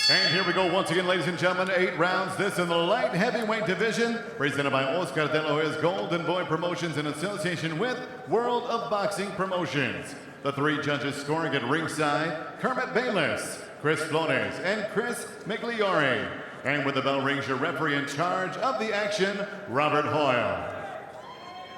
And here we go once again, ladies and gentlemen, 8 rounds. This in the light heavyweight division, presented by Oscar De La Hoya's Golden Boy Promotions in association with World of Boxing Promotions. The 3 judges scoring at ringside, Kermit Bayless, Chris Flores, and Chris Migliore. And with the bell rings, your referee in charge of the action, Robert Hoyle.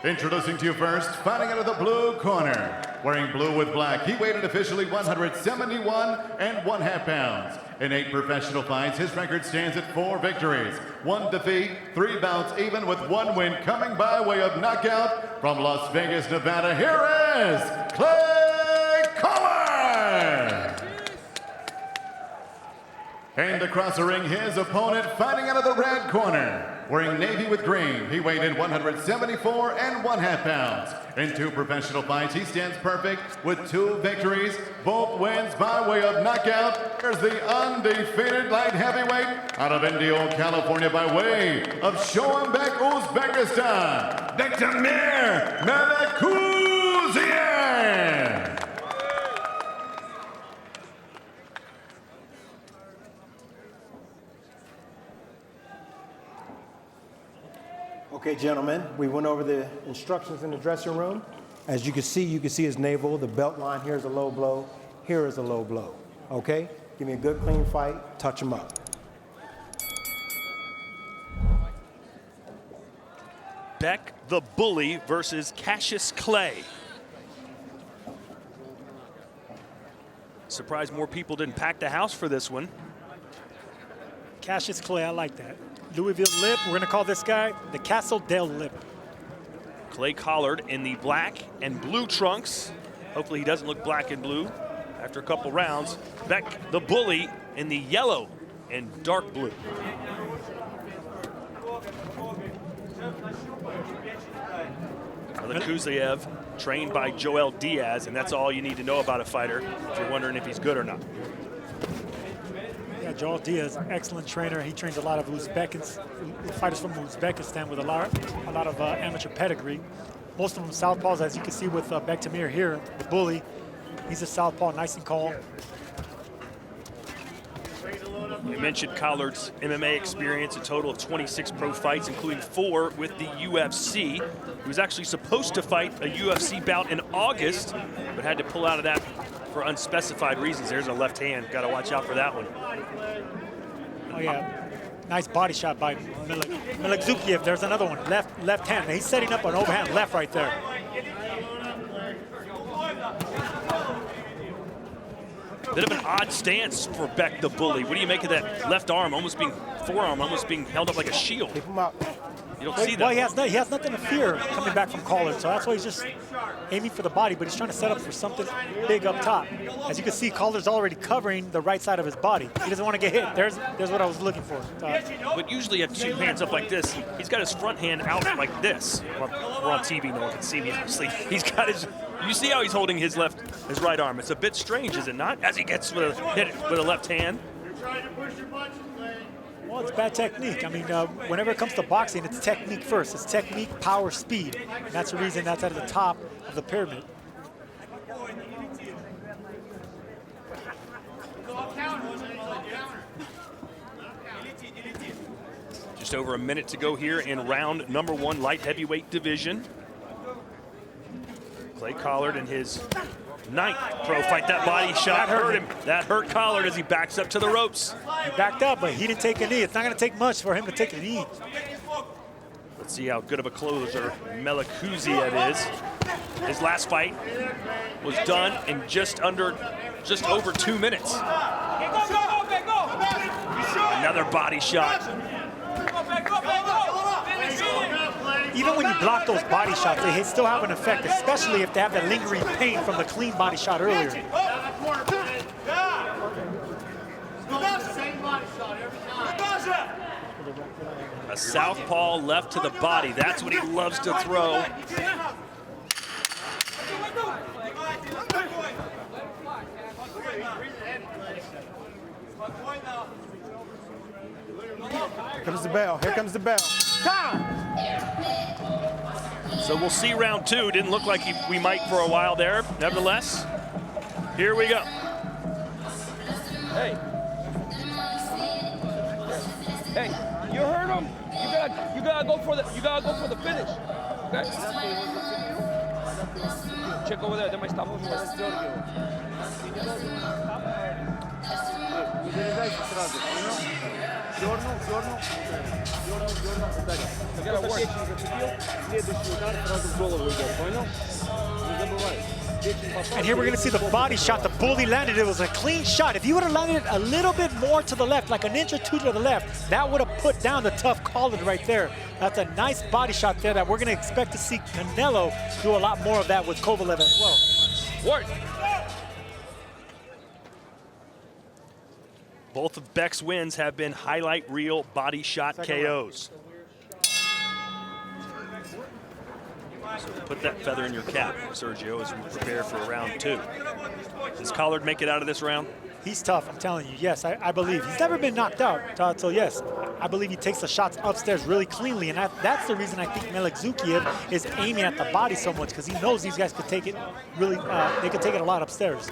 Introducing to you first, fighting out of the blue corner, wearing blue with black, he weighed in officially 171 1/2 pounds. In 8 professional fights, his record stands at 4 victories, 1 defeat, 3 bouts even with 1 win, coming by way of knockout from Las Vegas, Nevada. Here is Clay Collard! And across the ring, his opponent fighting out of the red corner. Wearing navy with green, he weighed in 174 1/2 pounds. In 2 professional fights, he stands perfect with 2 victories, both wins by way of knockout. Here's the undefeated light heavyweight out of Indio, California, by way of Shoembek, Uzbekistan, Bektemir Melikuziev. Okay, gentlemen, we went over the instructions in the dressing room. As you can see his navel, the belt line. Here's a low blow, here is a low blow. Okay? Give me a good, clean fight, touch him up. Beck the Bully versus Cassius Clay. Surprised more people didn't pack the house for this one. Cassius Clay, I like that. Louisville Lip, we're gonna call this guy the Castle Del Lip. Clay Collard in the black and blue trunks. Hopefully he doesn't look black and blue after a couple rounds. Beck the Bully in the yellow and dark blue. Melikuziev, trained by Joel Diaz, and that's all you need to know about a fighter if you're wondering if he's good or not. Yeah, Joel Diaz, excellent trainer. He trains a lot of fighters from Uzbekistan with a lot of amateur pedigree. Most of them southpaws, as you can see with Bektemir here, the Bully. He's a southpaw, nice and calm. We mentioned Collard's MMA experience, a total of 26 pro fights, including 4 with the UFC. He was actually supposed to fight a UFC bout in August, but had to pull out of that for unspecified reasons. There's a left hand, got to watch out for that one. Oh yeah, nice body shot by Melikuziev. There's another one, left hand. He's setting up an overhand left right there. Bit of an odd stance for Beck the Bully. What do you make of that left arm, forearm almost being held up like a shield? Keep him up. You don't see that. Well, he has nothing to fear coming back from Collard, so that's why he's just aiming for the body, but he's trying to set up for something big up top. As you can see, Collard's already covering the right side of his body. He doesn't want to get hit. There's what I was looking for. But usually you have 2 hands up like this. He's got his front hand out like this. Well, we're on TV, no one can see me, obviously. He's got his, you see how he's holding his right arm. It's a bit strange, is it not? As he gets with hit with a left hand. Well, it's bad technique. I mean, whenever it comes to boxing, it's technique first. It's technique, power, speed. And that's the reason that's at the top of the pyramid. Just over a minute to go here in round number 1, light heavyweight division. Clay Collard in his 9th pro fight. That body shot hurt him. That hurt Collard as he backs up to the ropes. He backed up, but he didn't take a knee. It's not going to take much for him to take a knee. Let's see how good of a closer Melikuziev is. His last fight was done in just over 2 minutes. Another body shot. Even when you block those body shots, they still have an effect, especially if they have that lingering pain from the clean body shot earlier. A southpaw left to the body. That's what he loves to throw. Here comes the bell. Here comes the bell. Time! So we'll see round 2. Didn't look like we might for a while there. Nevertheless, here we go. Hey. Hey, you heard him. You gotta go for the finish. Okay. Check over there. There might stop moving. And here we're going to see the body shot the Bully landed. It was a clean shot. If you would have landed a little bit more to the left, like an inch or two to the left, that would have put down the tough Khalid right there. That's a nice body shot there that we're going to expect to see Canelo do a lot more of that with Kovalev as well. Work. Both of Beck's wins have been highlight reel body shot KOs. So put that feather in your cap, Sergio, as we prepare for round 2. Does Collard make it out of this round? He's tough, I'm telling you. Yes, I believe. He's never been knocked out, so yes, I believe he takes the shots upstairs really cleanly, and that's the reason I think Melikuziev is aiming at the body so much, because he knows these guys could take it really, they could take it a lot upstairs.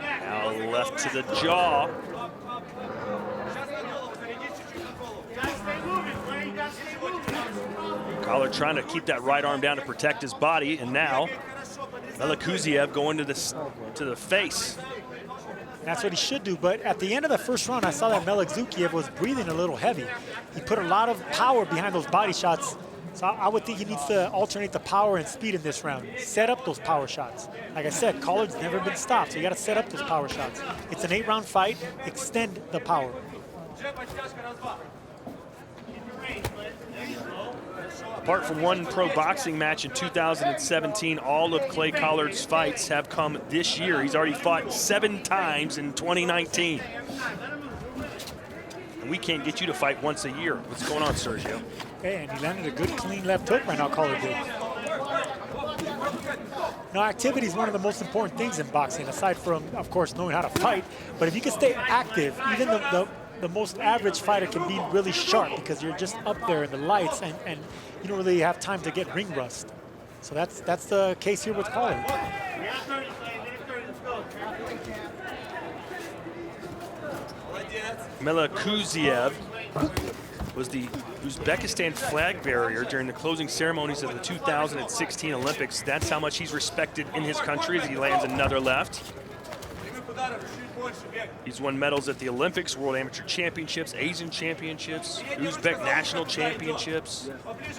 Now left to the jaw. Collard trying to keep that right arm down to protect his body, and now Melikuziev going to the face. That's what he should do, but at the end of the first round, I saw that Melikuziev was breathing a little heavy. He put a lot of power behind those body shots, so I would think he needs to alternate the power and speed in this round. Set up those power shots. Like I said, Collard's never been stopped, so you gotta set up those power shots. It's an 8-round fight, extend the power. Apart from one pro boxing match in 2017, all of Clay Collard's fights have come this year. He's already fought 7 times in 2019. And we can't get you to fight once a year. What's going on, Sergio? Okay, and he landed a good clean left hook right now, Collard did. Now, activity is one of the most important things in boxing, aside from, of course, knowing how to fight. But if you can stay active, even the most average fighter can be really sharp because you're just up there in the lights and you don't really have time to get ring rust. So that's the case here with Collard. Melikuziev was the Uzbekistan flag bearer during the closing ceremonies of the 2016 Olympics. That's how much he's respected in his country as he lands another left. He's won medals at the Olympics, World Amateur Championships, Asian Championships, Uzbek National Championships.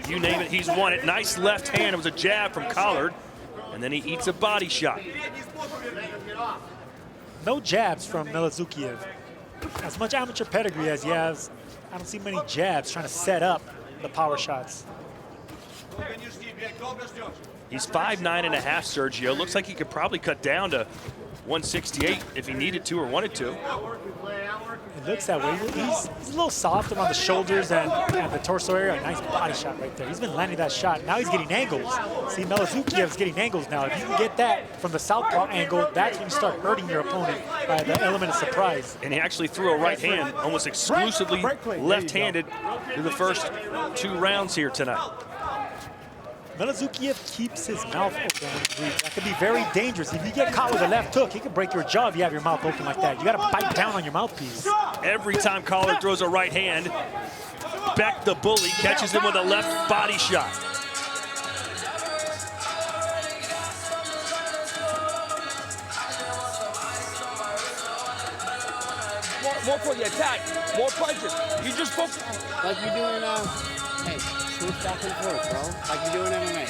You name it, he's won it. Nice left hand. It was a jab from Collard, and then he eats a body shot. No jabs from Melikuziev. As much amateur pedigree as he has, I don't see many jabs trying to set up the power shots. He's 5'9.5", Sergio. Looks like he could probably cut down to 168 if he needed to or wanted to. It looks that way. He's a little soft around the shoulders and the torso area. A nice body shot right there. He's been landing that shot. Now he's getting angles. See, Melikuziev getting angles now. If you can get that from the southpaw angle, that's when you start hurting your opponent by the element of surprise. And he actually threw a right hand, almost exclusively left-handed through the first 2 rounds here tonight. Melikuziev keeps his mouth open when he breathes. That could be very dangerous. If you get caught with a left hook, he can break your jaw if you have your mouth open like that. You got to bite down on your mouthpiece. Every time Collard throws a right hand, Beck the bully catches him with a left body shot. More for the attack, more punches. You just focus. Like you're doing, hey, switch back and forth, bro. Like you're doing MMA.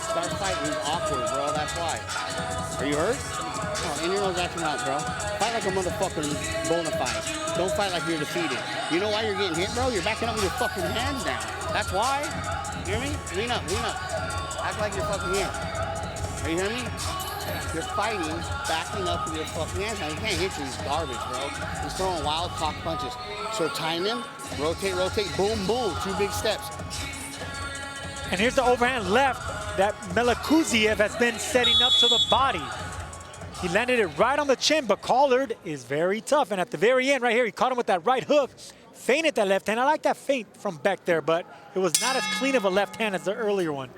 Start fighting, he's awkward, bro, that's why. Are you hurt? No, in your nose, out your mouth, bro. Fight like a motherfucking bona fide. Don't fight like you're defeated. You know why you're getting hit, bro? You're backing up with your fucking hands down. That's why. You hear me? Lean up, lean up. Act like you're fucking here. Are you hearing me? You're fighting, backing up with your fucking hands. Now, you can't hit you. He's garbage, bro. He's throwing wild cock punches. So time him, rotate, boom, boom. 2 big steps. And here's the overhand left that Melikuziev has been setting up to the body. He landed it right on the chin, but Collard is very tough. And at the very end, right here, he caught him with that right hook, feinted that left hand. I like that feint from Beck there, but it was not as clean of a left hand as the earlier one.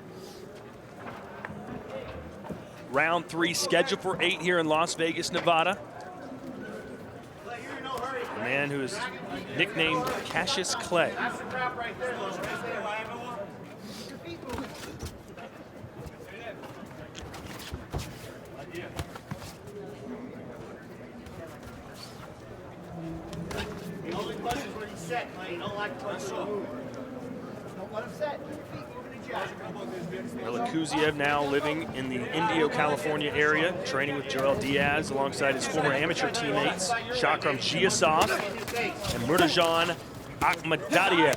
Round 3 scheduled for 8 here in Las Vegas, Nevada. a man who is nicknamed Cassius Clay. The only question is where he's set, man. You don't like to move. Don't let him set. Melikuziev now living in the Indio, California area, training with Joel Diaz alongside his former amateur teammates, Shakram Giasov and Murtajan Akhmadadiev.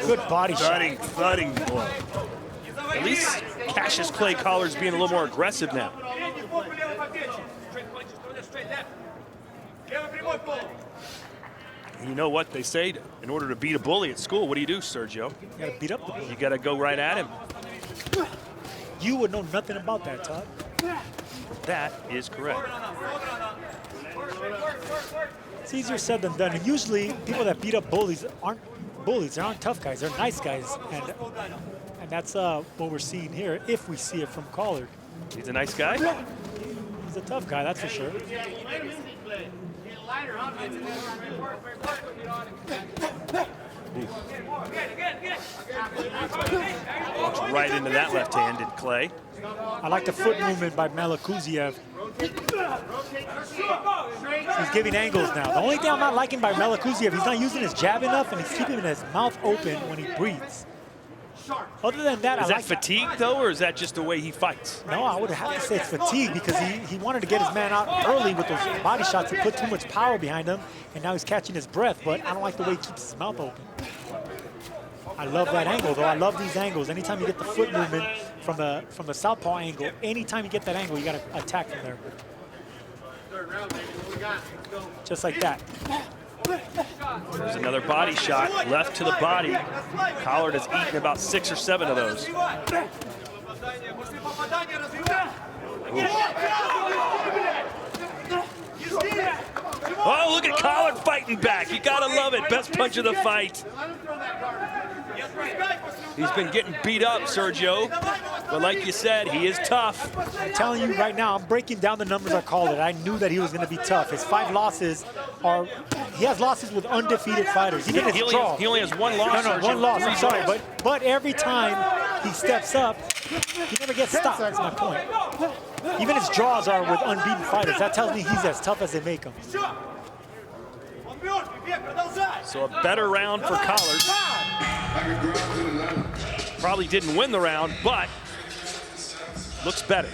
Good body shot. Thudding blow. At least Cassius Clay Collard's being a little more aggressive now. And you know what they say, in order to beat a bully at school, what do you do, Sergio? You gotta beat up the bully. You gotta go right at him. You would know nothing about that, Todd. That is correct. It's easier said than done. And usually, people that beat up bullies aren't bullies. They aren't tough guys. They're nice guys. And that's what we're seeing here, if we see it from Collard. He's a nice guy. He's a tough guy, that's for sure. Walks right into that left-handed Clay. I like the foot movement by Melikuziev. He's giving angles now. The only thing I'm not liking by Melikuziev, he's not using his jab enough, and he's keeping his mouth open when he breathes. Other than that, Is I that like fatigue, though, or is that just the way he fights? No, I would have to say it's fatigue because he wanted to get his man out early with those body shots. He put too much power behind him, and now he's catching his breath, but I don't like the way he keeps his mouth open. I love that angle, though. I love these angles. Anytime you get the foot movement from the southpaw angle, anytime you get that angle, you got to attack from there. Just like that. There's another body shot, left to the body. Collard has eaten about 6 or 7 of those. Oh, look at Collard fighting back. You gotta love it. Best punch of the fight. He's been getting beat up, Sergio. But like you said, he is tough. I'm telling you right now, I'm breaking down the numbers I called it. I knew that he was going to be tough. His 5 losses are, he has losses with undefeated fighters. Even his draw. He only has 1 loss. No, 1 loss, I'm sorry. But every time he steps up, he never gets stopped, that's my point. Even his draws are with unbeaten fighters. That tells me he's as tough as they make him. So a better round for Collard. Probably didn't win the round, but looks better.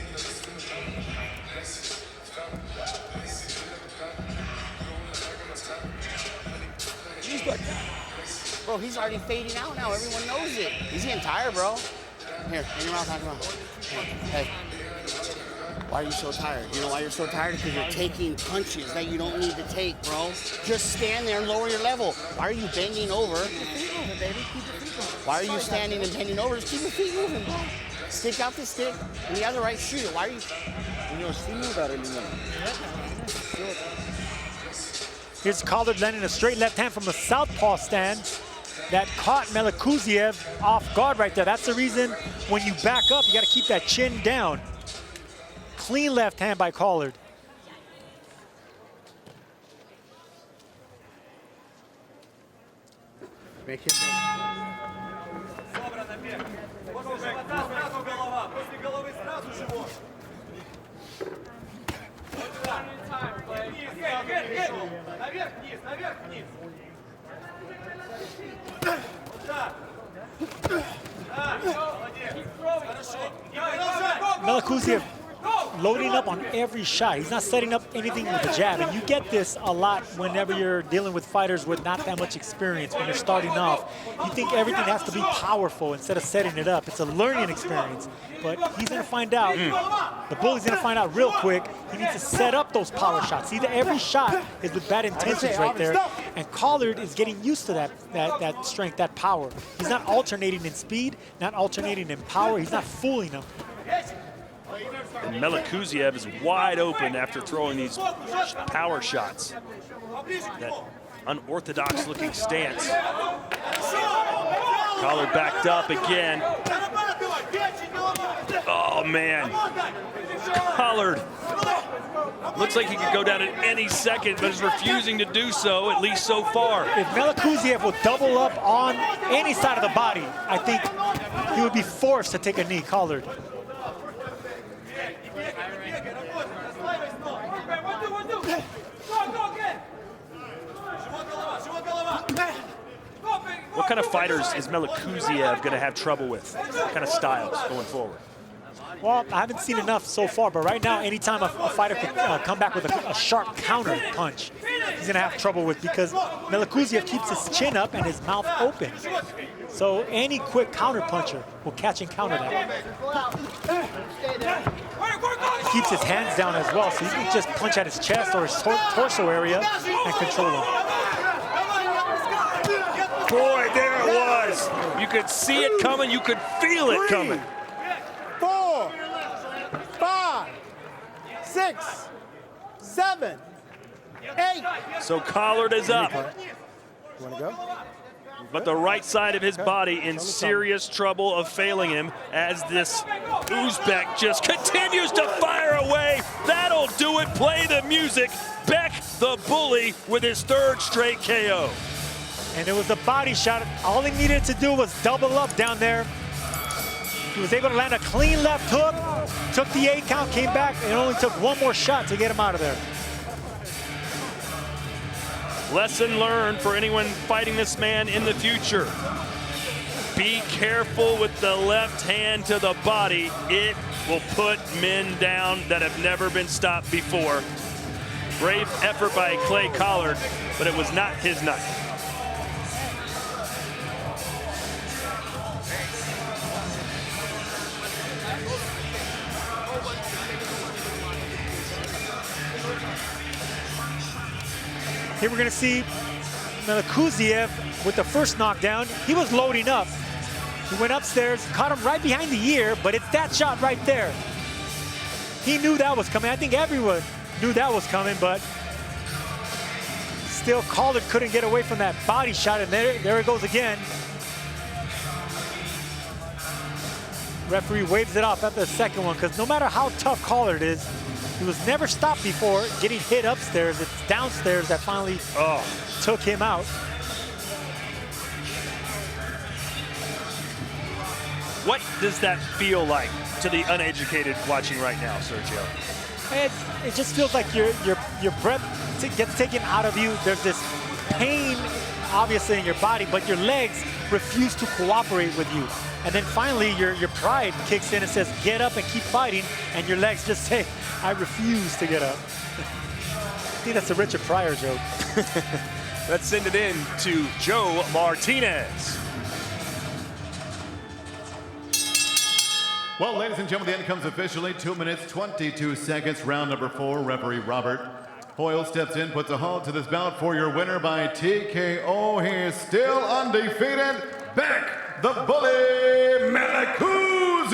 Bro, he's already fading out now. Everyone knows it. He's getting tired, bro. Here, in your mouth, talk about. Hey, why are you so tired? You know why you're so tired? Because you're taking punches that you don't need to take, bro. Just stand there and lower your level. Why are you bending over? Keep your feet moving, baby. Keep your feet moving. Why are you standing and bending over? Just keep your feet moving, bro. Stick out the stick, and the other right, shoot it. Why are you? Here's Collard landing a straight left hand from the southpaw stand that caught Melikuziev off guard right there. That's the reason when you back up, you got to keep that chin down. Clean left hand by Collard. Make it. Melikuziev loading up on every shot. He's not setting up anything with the jab. And you get this a lot whenever you're dealing with fighters with not that much experience. When you're starting off, you think everything has to be powerful instead of setting it up. It's a learning experience. But he's going to find out. The bully's going to find out real quick. He needs to set up those power shots. See, every shot is with bad intentions right there. And Collard is getting used to that strength, that power. He's not alternating in speed, not alternating in power. He's not fooling them. And Melikuziev is wide open after throwing these power shots. That unorthodox looking stance. Collard backed up again. Oh man, Collard Looks like he could go down at any second, but is refusing to do so, at least so far. If Melikuziev will double up on any side of the body, I think he would be forced to take a knee, Collard. What kind of fighters is Melikuziev going to have trouble with? What kind of styles going forward? Well, I haven't seen enough so far, but right now, anytime a fighter can come back with a sharp counter punch, he's going to have trouble with, because Melikuziev keeps his chin up and his mouth open. So any quick counter puncher will catch and counter that. He keeps his hands down as well, so he can just punch at his chest or his torso area and control him. Boy, there it was. You could see it coming. You could feel it coming. 4, 5, 6, 7, 8. So Collard is up, You want to go? but the right side of his body in serious trouble of failing him as this Uzbek just continues to fire away. That'll do it. Play the music. Beck, the bully, with his 3rd straight KO. And it was the body shot. All he needed to do was double up down there. He was able to land a clean left hook, took the 8 count, came back, and it only took one more shot to get him out of there. Lesson learned for anyone fighting this man in the future. Be careful with the left hand to the body. It will put men down that have never been stopped before. Brave effort by Clay Collard, but it was not his night. Here we're going to see Melikuziev with the first knockdown. He was loading up. He went upstairs, caught him right behind the ear, but it's that shot right there. He knew that was coming. I think everyone knew that was coming, but still Collard couldn't get away from that body shot, and there it goes again. Referee waves it off after the second one, because no matter how tough Collard is, he was never stopped before getting hit upstairs. It's downstairs that finally took him out. What does that feel like to the uneducated watching right now, Sergio? It just feels like your breath gets taken out of you. There's this pain, obviously, in your body, but your legs refuse to cooperate with you. And then finally, your pride kicks in and says, get up and keep fighting, and your legs just say, I refuse to get up. I think that's a Richard Pryor joke. Let's send it in to Joe Martinez. Well, ladies and gentlemen, the end comes officially. 2 minutes, 22 seconds, round number 4. Referee Robert Hoyle steps in, puts a halt to this bout for your winner by TKO. He is still undefeated. Beck, the bully, Melikuziev.